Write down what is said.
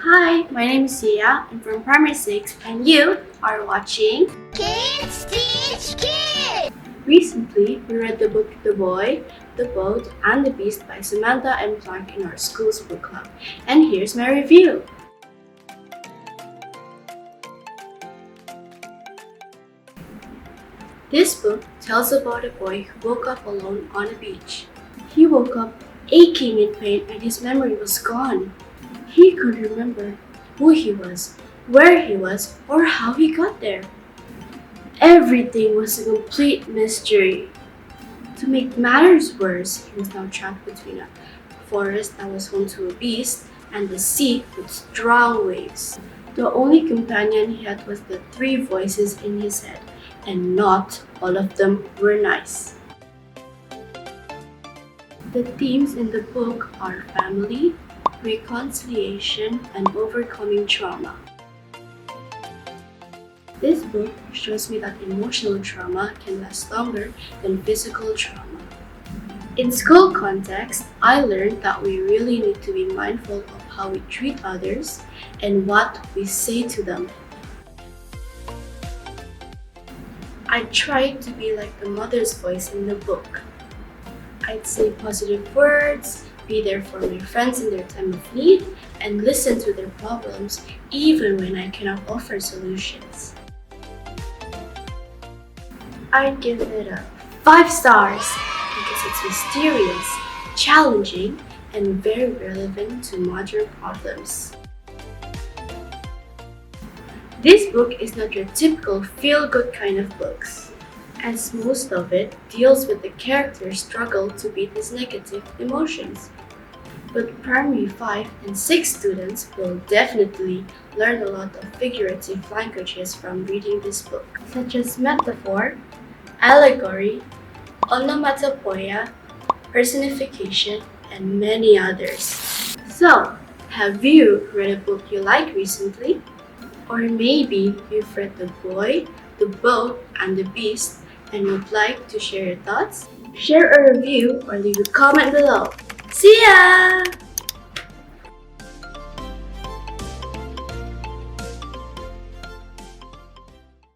Hi, my name is Sia. I'm from Primary 6 and you are watching Kids Teach Kids! Recently, we read the book The Boy, the Boat, and the Beast by Samantha M. Plank in our school's book club. And here's my review. This book tells about a boy who woke up alone on a beach. He woke up aching in pain and his memory was gone. He couldn't remember who he was, where he was, or how he got there. Everything was a complete mystery. To make matters worse, he was now trapped between a forest that was home to a beast and the sea with strong waves. The only companion he had was the three voices in his head, and not all of them were nice. The themes in the book are family, reconciliation, and overcoming trauma. This book shows me that emotional trauma can last longer than physical trauma. In school context, I learned that we really need to be mindful of how we treat others and what we say to them. I tried to be like the mother's voice in the book. I'd say positive words, be there for my friends in their time of need, and listen to their problems even when I cannot offer solutions. I'd give it a 5 stars because it's mysterious, challenging, and very relevant to modern problems. This book is not your typical feel-good kind of books, as most of it deals with the character's struggle to beat his negative emotions. But Primary 5 and 6 students will definitely learn a lot of figurative languages from reading this book, such as metaphor, allegory, onomatopoeia, personification, and many others. So, have you read a book you like recently? Or maybe you've read The Boy, The Boat, and The Beast and would like to share your thoughts? Share a review or leave a comment below. See ya!